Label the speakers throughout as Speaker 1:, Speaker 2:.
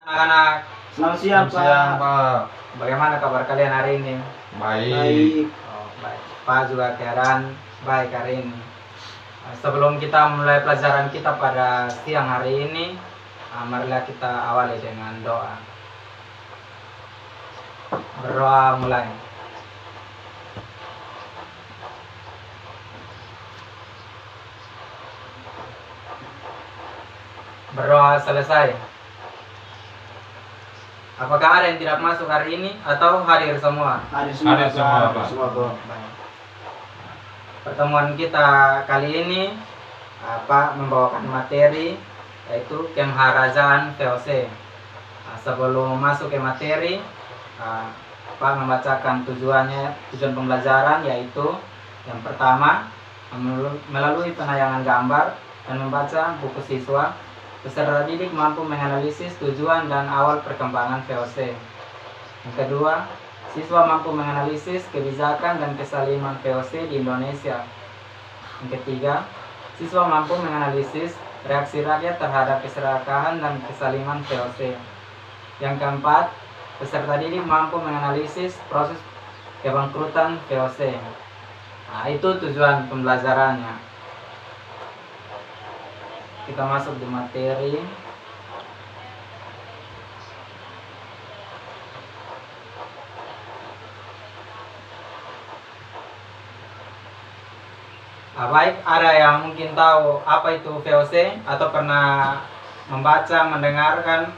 Speaker 1: Anak-anak,
Speaker 2: Selamat siang,
Speaker 3: Selamat siang,
Speaker 2: Pak.
Speaker 3: Pak.
Speaker 1: bagaimana kabar kalian hari ini?
Speaker 3: Baik.
Speaker 2: Baik.
Speaker 1: Oh, baik. Pak juga keadaan baik hari ini. Sebelum kita mulai pelajaran kita pada siang hari ini, marilah kita awali dengan doa. Berdoa mulai. Berdoa selesai. Apakah ada yang tidak masuk hari ini atau hadir semua?
Speaker 2: Hadir semua,
Speaker 3: Hadir semua,
Speaker 2: Pak.
Speaker 3: Pak.
Speaker 2: Semua, Pak.
Speaker 1: Baik. Pertemuan kita kali ini membawakan materi yaitu Kemaharajaan VOC. Sebelum masuk ke materi, Pak membacakan tujuan pembelajaran, yaitu yang pertama melalui penayangan gambar dan membaca buku siswa, peserta didik mampu menganalisis tujuan dan awal perkembangan VOC. Yang kedua, siswa mampu menganalisis kebijakan dan kesaliman VOC di Indonesia. Yang ketiga, siswa mampu menganalisis reaksi rakyat terhadap keserakahan dan kesaliman VOC. Yang keempat, peserta didik mampu menganalisis proses kebangkrutan VOC. Nah, itu tujuan pembelajarannya. Kita masuk di materi. Baik, ada yang mungkin tahu apa itu VOC atau pernah membaca, mendengarkan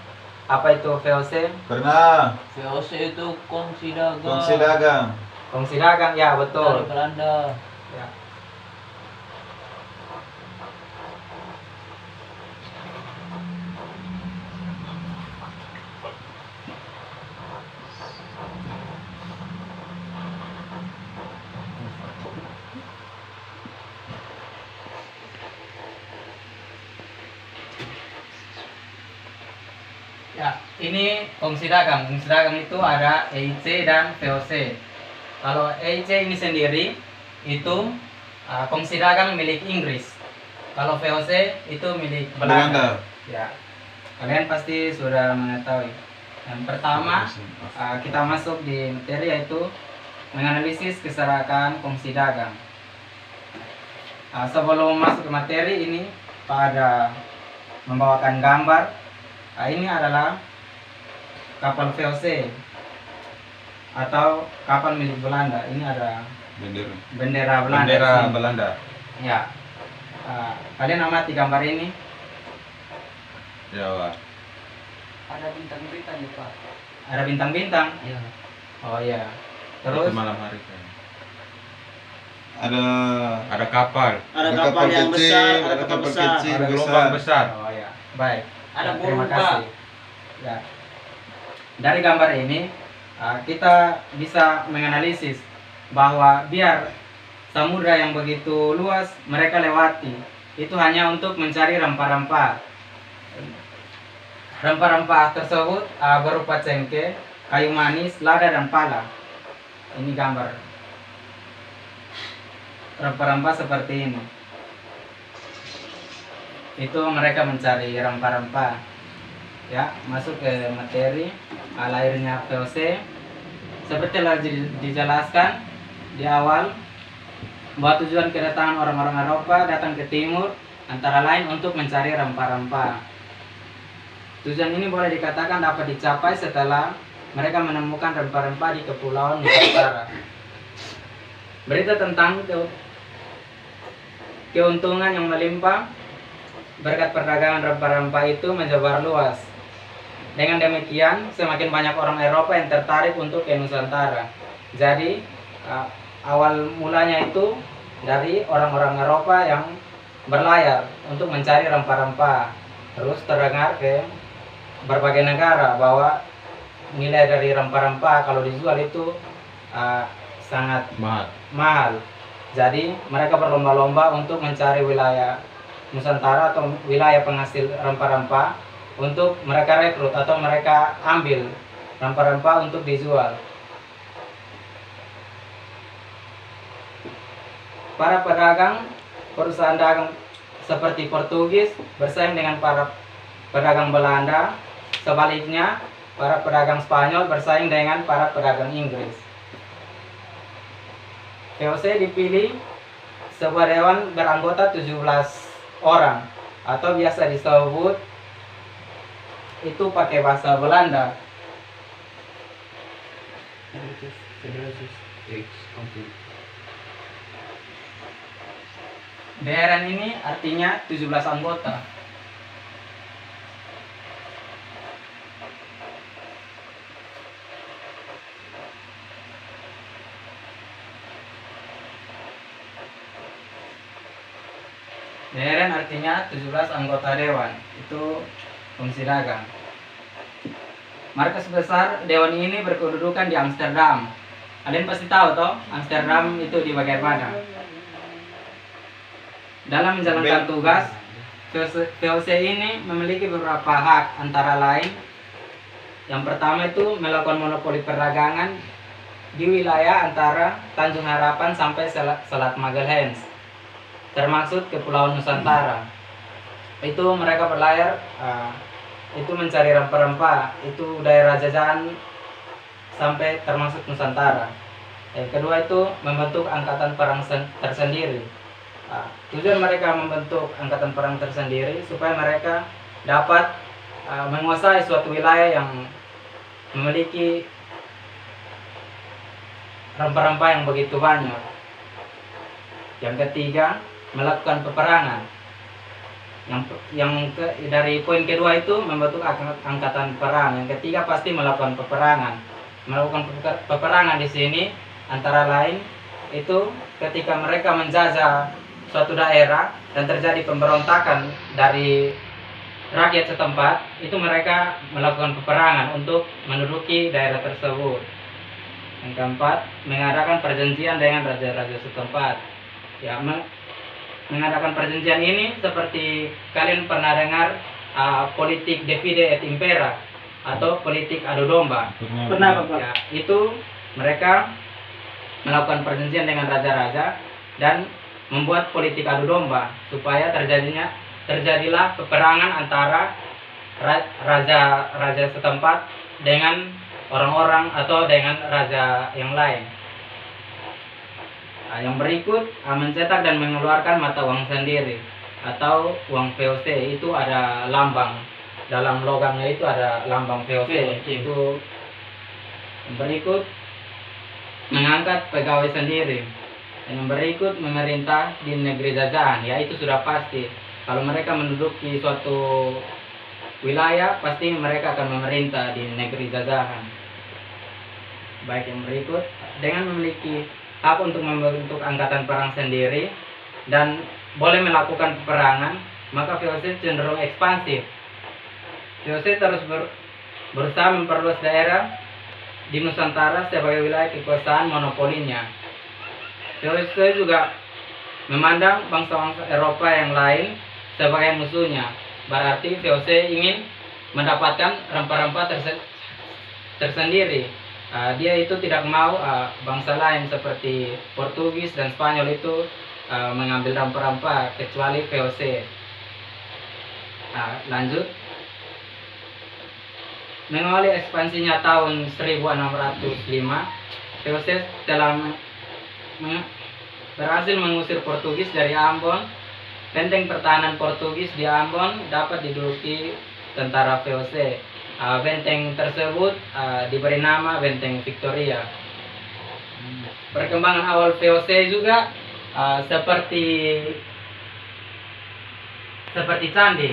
Speaker 1: apa itu VOC?
Speaker 3: Pernah
Speaker 4: VOC itu kongsi dagang.
Speaker 3: kongsi dagang.
Speaker 1: Kongsi dagang, ya betul.
Speaker 4: Dari Belanda.
Speaker 1: Ya. Ya, ini kongsi dagang. Kongsi dagang itu ada EIC dan VOC. Kalau EIC ini sendiri itu kongsi dagang milik Inggris. Kalau VOC itu milik Belanda. Ya, kalian pasti sudah mengetahui. Yang pertama, kita masuk di materi, yaitu menganalisis keserakahan kongsi dagang. Sebelum masuk ke materi ini, Pak ada membawakan gambar. Ini adalah kapal VOC atau kapal milik Belanda. Ini ada bendera Belanda.
Speaker 3: Bendera
Speaker 1: di sini.
Speaker 3: Belanda.
Speaker 1: Ya. Kalian amati gambar ini.
Speaker 3: Ya, Pak.
Speaker 4: Ada bintang-bintang ya, Pak.
Speaker 1: Ada bintang-bintang.
Speaker 4: Iya.
Speaker 1: Oh iya.
Speaker 3: Terus
Speaker 1: Terus
Speaker 3: malam hari kan.
Speaker 5: Ada
Speaker 3: kapal.
Speaker 2: Ada kapal yang besar, ada kapal besar.
Speaker 3: Ada gelombang besar.
Speaker 1: oh ya, baik.
Speaker 4: Ada
Speaker 1: Terima
Speaker 4: burung,
Speaker 1: kasih. Ya. Dari gambar ini kita bisa menganalisis bahwa biar samudra yang begitu luas mereka lewati, itu hanya untuk mencari rempah-rempah. Rempah-rempah tersebut berupa cengkeh, kayu manis, lada, dan pala. Ini gambar rempah-rempah seperti ini. Itu mereka mencari rempah-rempah. Ya, masuk ke materi. Lahirnya VOC seperti telah dijelaskan di awal, bahwa tujuan kedatangan orang-orang Eropa datang ke timur antara lain untuk mencari rempah-rempah. Tujuan ini boleh dikatakan dapat dicapai setelah mereka menemukan rempah-rempah di kepulauan Nusantara. Berita tentang keuntungan yang melimpah berkat perdagangan rempah-rempah itu menyebar luas. Dengan demikian, semakin banyak orang Eropa yang tertarik untuk ke Nusantara. Jadi, awal mulanya itu dari orang-orang Eropa yang berlayar untuk mencari rempah-rempah. Terus terdengar ke berbagai negara bahwa nilai dari rempah-rempah kalau dijual itu sangat mahal. Jadi mereka berlomba-lomba untuk mencari wilayah Nusantara atau wilayah penghasil rempah-rempah untuk mereka rekrut atau mereka ambil rempah-rempah untuk dijual. Para pedagang, perusahaan dagang seperti Portugis bersaing dengan para pedagang Belanda sebaliknya para pedagang Spanyol bersaing dengan para pedagang Inggris. VOC dipilih sebuah dewan beranggota 17 orang atau biasa disebut itu pakai bahasa Belanda Dewan ini artinya 17 anggota. Dewan artinya 17 anggota dewan. Itu fungsi dagang. Markas besar dewan ini berkedudukan di Amsterdam. Kalian pasti tahu toh, Amsterdam itu di bagian mana? Dalam menjalankan tugas, VOC ini memiliki beberapa hak, antara lain yang pertama itu melakukan monopoli perdagangan di wilayah antara Tanjung Harapan sampai Selat Magelhans, termasuk Kepulauan Nusantara. Itu mereka berlayar itu mencari rempah-rempah, itu daerah jajahan sampai termasuk Nusantara. Yang kedua itu membentuk angkatan perang tersendiri. Tujuan mereka membentuk angkatan perang tersendiri supaya mereka dapat menguasai suatu wilayah yang memiliki rempah-rempah yang begitu banyak. Yang ketiga, melakukan peperangan. Dari poin kedua itu membentuk angkatan perang. Yang ketiga pasti melakukan peperangan. Melakukan peperangan di sini antara lain itu ketika mereka menjajah suatu daerah dan terjadi pemberontakan dari rakyat setempat, itu mereka melakukan peperangan untuk menduduki daerah tersebut. Yang keempat, mengadakan perjanjian dengan raja-raja setempat. Ya, mengadakan perjanjian ini seperti kalian pernah dengar politik divide et impera atau politik adu domba.
Speaker 2: Pernah, Bapak?
Speaker 1: Ya, itu mereka melakukan perjanjian dengan raja-raja dan membuat politik adu domba supaya terjadilah peperangan antara raja setempat dengan orang-orang atau dengan raja yang lain. Yang berikut mencetak dan mengeluarkan mata uang sendiri atau uang VOC. Itu ada lambang, dalam logamnya itu ada lambang VOC. Itu yang berikut mengangkat pegawai sendiri. Dan yang berikut memerintah di negeri jajahan. Ya, itu sudah pasti. Kalau mereka menduduki suatu wilayah, pasti mereka akan memerintah di negeri jajahan. Baik, yang berikut, dengan memiliki hak untuk membentuk angkatan perang sendiri dan boleh melakukan peperangan, maka VOC cenderung ekspansif. VOC terus berusaha memperluas daerah di Nusantara sebagai wilayah kekuasaan monopolinya. VOC juga memandang bangsa-bangsa Eropa yang lain sebagai musuhnya. Berarti VOC ingin mendapatkan rempah-rempah tersendiri. Dia itu tidak mau bangsa lain seperti Portugis dan Spanyol itu mengambil rempah-rempah kecuali VOC. Lanjut. Mengawali ekspansinya tahun 1605, VOC telah berhasil mengusir Portugis dari Ambon. Benteng pertahanan Portugis di Ambon dapat diduduki tentara VOC. Benteng tersebut diberi nama Benteng Victoria. Perkembangan awal VOC juga seperti candi.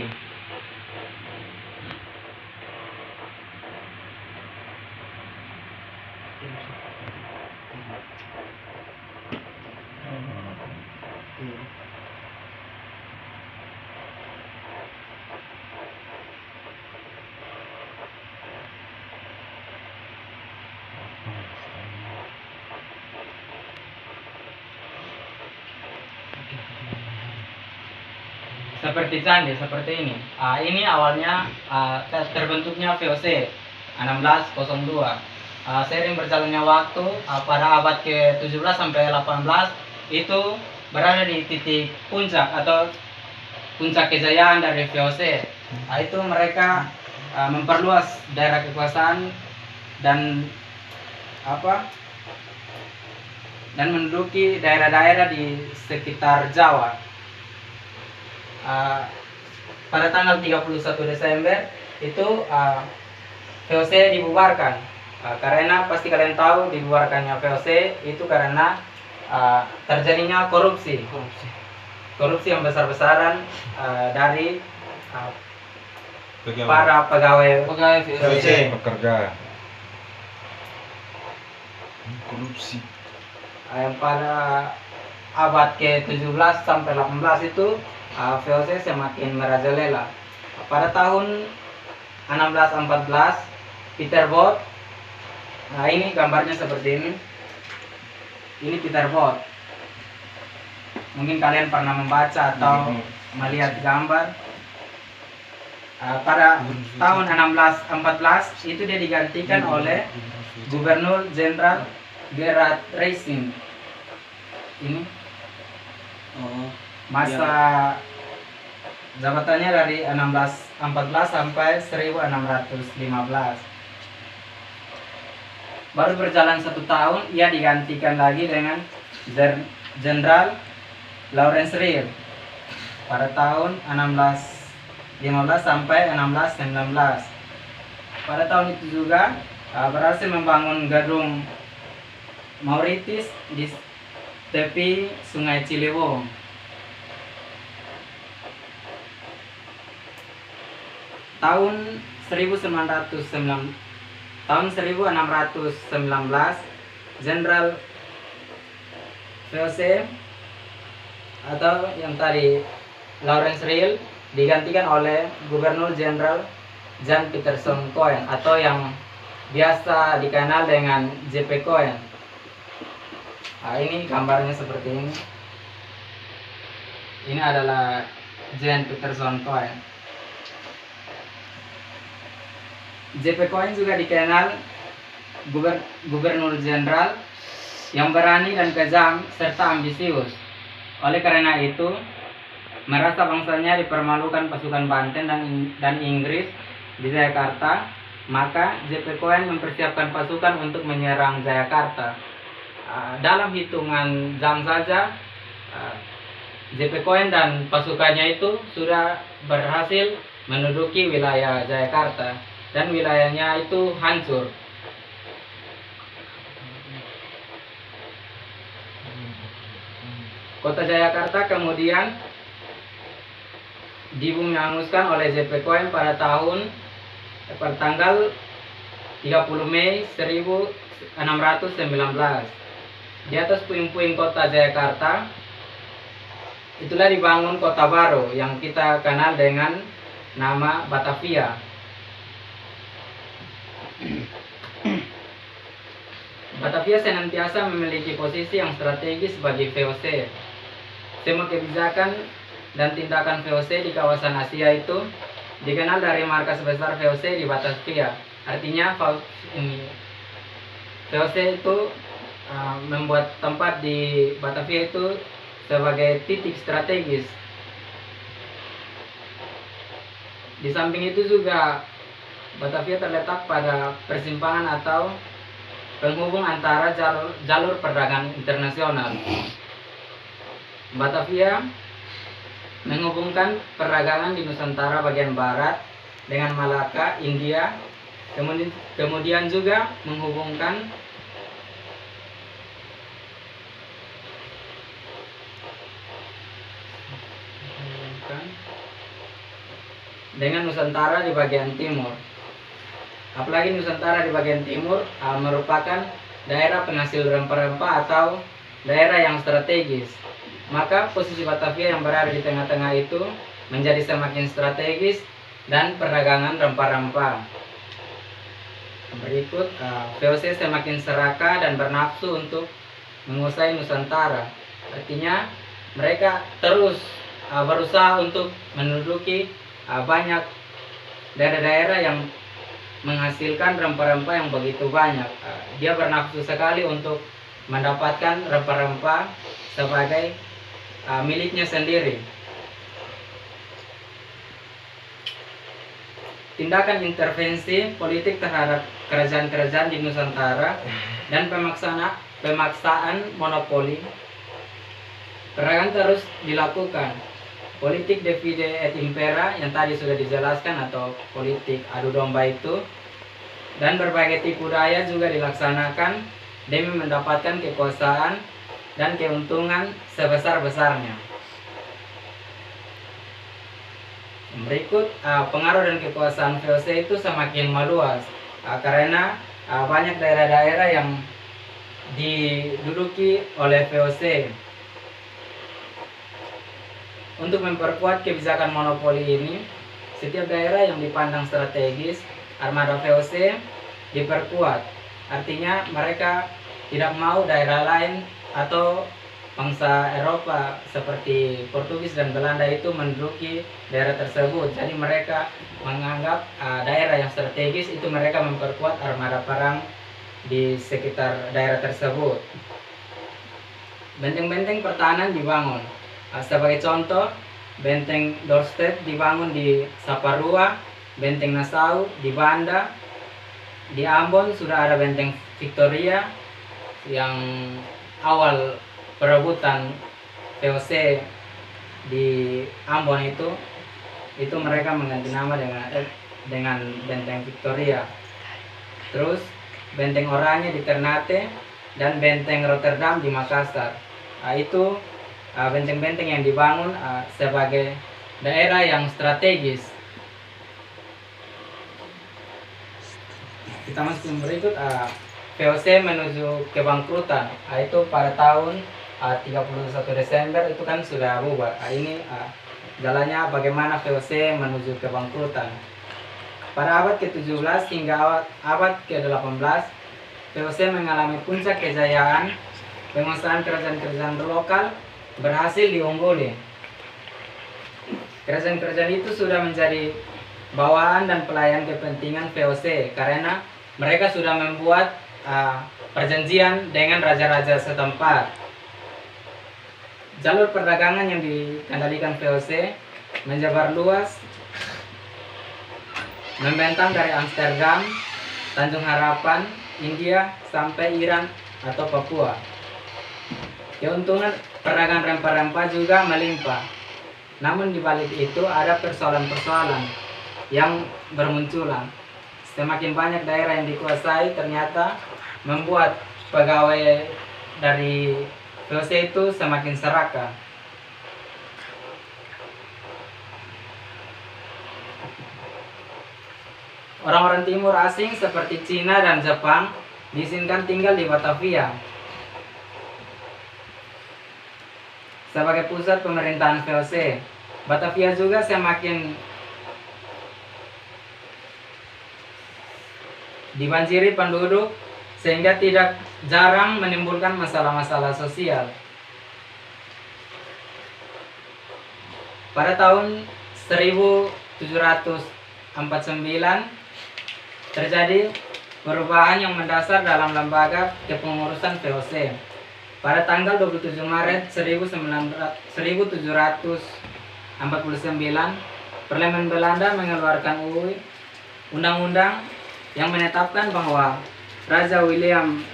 Speaker 1: Seperti candi, seperti ini. Ini awalnya terbentuknya VOC 1602. Seiring berjalannya waktu, pada abad ke-17 sampai 18 itu berada di titik puncak atau puncak kejayaan dari VOC. Itu mereka memperluas daerah kekuasaan dan dan menduduki daerah-daerah di sekitar Jawa. Pada tanggal 31 Desember itu VOC dibubarkan. Karena pasti kalian tahu dibubarkannya VOC itu karena terjadinya korupsi yang besar-besaran dari para pegawai VOC.
Speaker 3: Pekerja.
Speaker 2: Korupsi.
Speaker 1: Yang pada abad ke-17 sampai 18 itu VOC semakin merajalela. Pada tahun 1614 Peter Both, nah ini gambarnya seperti ini. Ini Peter Both. Mungkin kalian pernah membaca atau melihat gambar. Pada tahun 1614 itu dia digantikan oleh Gubernur Jenderal Gerard Racing. Ini masa jabatannya dari 1614 sampai 1615. Baru berjalan 1 tahun, ia digantikan lagi dengan Jenderal Lawrence Reed pada tahun 1615 sampai 1619. Pada tahun itu juga berhasil membangun gedung Mauritius di tepi Sungai Ciliwung. Tahun 1619, Jenderal VOC atau yang tadi Lawrence Reed digantikan oleh Gubernur Jenderal John Peterson Cohen atau yang biasa dikenal dengan JP Cohen. Ini gambarnya seperti ini. Ini adalah John Peterson Cohen. JP Cohen juga dikenal Gubernur Jenderal yang berani dan kejam serta ambisius. Oleh karena itu, merasa bangsanya dipermalukan pasukan Banten dan Inggris di Jayakarta, maka JP Cohen mempersiapkan pasukan untuk menyerang Jayakarta. Dalam hitungan jam saja, JP Cohen dan pasukannya itu sudah berhasil menduduki wilayah Jayakarta dan wilayahnya itu hancur. Kota Jayakarta kemudian dibungkuskan oleh JP Cohen pada tanggal 30 Mei 1619. Di atas puing-puing kota Jayakarta itulah dibangun kota baru yang kita kenal dengan nama Batavia. Batavia senantiasa memiliki posisi yang strategis bagi VOC. Semua kebijakan dan tindakan VOC di kawasan Asia itu dikenal dari markas besar VOC di Batavia. Artinya VOC itu membuat tempat di Batavia itu sebagai titik strategis. Di samping itu juga Batavia terletak pada persimpangan atau penghubung antara jalur perdagangan internasional. Batavia menghubungkan perdagangan di Nusantara bagian barat dengan Malaka, India. Kemudian juga menghubungkan dengan Nusantara di bagian timur. Apalagi Nusantara di bagian timur merupakan daerah penghasil rempah-rempah atau daerah yang strategis. Maka posisi Batavia yang berada di tengah-tengah itu menjadi semakin strategis dan perdagangan rempah-rempah. Berikut, VOC semakin serakah dan bernafsu untuk menguasai Nusantara. Artinya mereka terus berusaha untuk menduduki banyak daerah-daerah yang menghasilkan rempah-rempah yang begitu banyak. Dia bernafsu sekali untuk mendapatkan rempah-rempah sebagai miliknya sendiri. tindakan intervensi politik terhadap kerajaan-kerajaan di Nusantara dan pemaksaan monopoli. Perdagangan terus dilakukan. Politik divide et impera yang tadi sudah dijelaskan atau politik adu domba itu, dan berbagai tipu daya juga dilaksanakan demi mendapatkan kekuasaan dan keuntungan sebesar-besarnya. Berikut pengaruh dan kekuasaan VOC itu semakin meluas karena banyak daerah-daerah yang diduduki oleh VOC. Untuk memperkuat kebijakan monopoli ini, setiap daerah yang dipandang strategis, armada VOC diperkuat. Artinya mereka tidak mau daerah lain atau bangsa Eropa seperti Portugis dan Belanda itu menduduki daerah tersebut. Jadi mereka menganggap daerah yang strategis itu mereka memperkuat armada perang di sekitar daerah tersebut. Benteng-benteng pertahanan dibangun. Sebagai contoh, Benteng Dorset dibangun di Saparua, Benteng Nassau di Banda, di Ambon sudah ada Benteng Victoria yang awal perebutan VOC di Ambon itu mereka mengganti nama dengan Benteng Victoria. Terus Benteng Oranye di Ternate dan Benteng Rotterdam di Makassar. Itu benteng-benteng yang dibangun sebagai daerah yang strategis. Kita masuk ke berikut. VOC menuju kebangkrutan. Itu pada tahun 31 Desember itu kan sudah bubar. Ini jalannya bagaimana VOC menuju kebangkrutan. Pada abad ke-17 hingga abad ke-18, VOC mengalami puncak kejayaan. Penguasaan kerajaan-kerajaan lokal berhasil diungguli. Kerajaan-kerajaan itu sudah menjadi bawaan dan pelayan kepentingan VOC karena mereka sudah membuat perjanjian dengan raja-raja setempat. Jalur perdagangan yang dikendalikan VOC menyebar luas, membentang dari Amsterdam, Tanjung Harapan, India sampai Iran atau Papua. Keuntungan perdagangan rempah-rempah juga melimpah. Namun di balik itu ada persoalan-persoalan yang bermunculan. Semakin banyak daerah yang dikuasai ternyata membuat pegawai dari VOC itu semakin serakah. Orang-orang timur asing seperti Cina dan Jepang diizinkan tinggal di Batavia sebagai pusat pemerintahan VOC. Batavia juga semakin dibanjiri penduduk sehingga tidak jarang menimbulkan masalah-masalah sosial. Pada tahun 1749 terjadi perubahan yang mendasar dalam lembaga kepengurusan VOC. Pada tanggal 27 Maret 1749, Parlemen Belanda mengeluarkan undang-undang yang menetapkan bahwa Raja William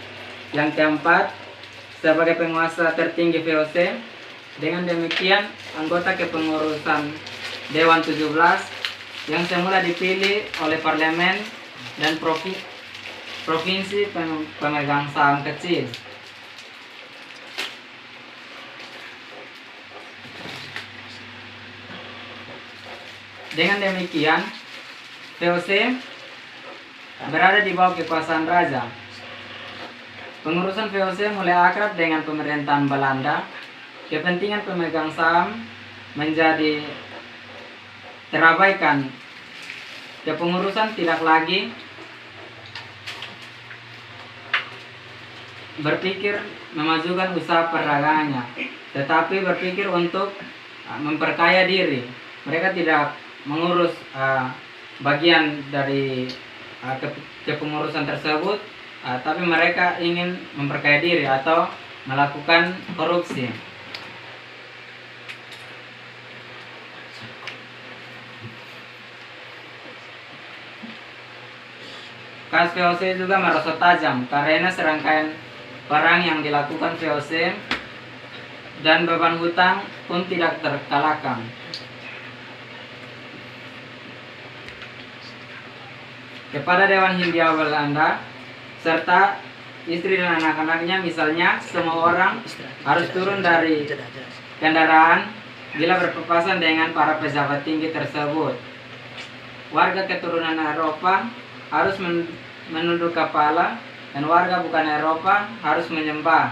Speaker 1: yang keempat sebagai penguasa tertinggi VOC. Dengan demikian, anggota kepengurusan Dewan 17 yang semula dipilih oleh parlemen dan provinsi pemegang saham kecil. Dengan demikian, VOC berada di bawah kekuasaan raja. Pengurusan VOC mulai akrab dengan pemerintahan Belanda. Kepentingan pemegang saham menjadi terabaikan. Kepengurusan tidak lagi berpikir memajukan usaha perdagangannya, tetapi berpikir untuk memperkaya diri. Mereka tidak mengurus bagian dari kepengurusan tersebut, tapi mereka ingin memperkaya diri atau melakukan korupsi. Kas VOC juga merosot tajam karena serangkaian perang yang dilakukan VOC dan beban hutang pun tidak terkalahkan. Kepada Dewan Hindia Belanda serta istri dan anak-anaknya, misalnya, semua orang harus turun dari kendaraan bila berpapasan dengan para pejabat tinggi tersebut. Warga keturunan Eropa harus menunduk kepala dan warga bukan Eropa harus menyembah.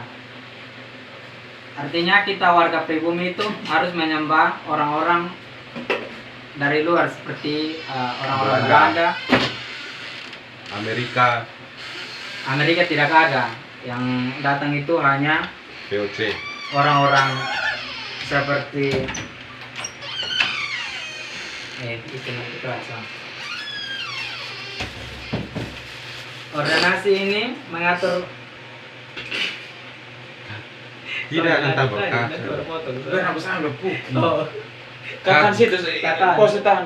Speaker 1: Artinya kita warga pribumi itu harus menyembah orang-orang dari luar seperti orang-orang Belanda. Amerika tidak ada. Yang datang itu hanya
Speaker 3: VOC.
Speaker 1: orang-orang seperti itu nanti kerasa. Ordonasi ini mengatur
Speaker 3: Tidak tentang berkas.
Speaker 2: Kapan sih itu? Pos tahan.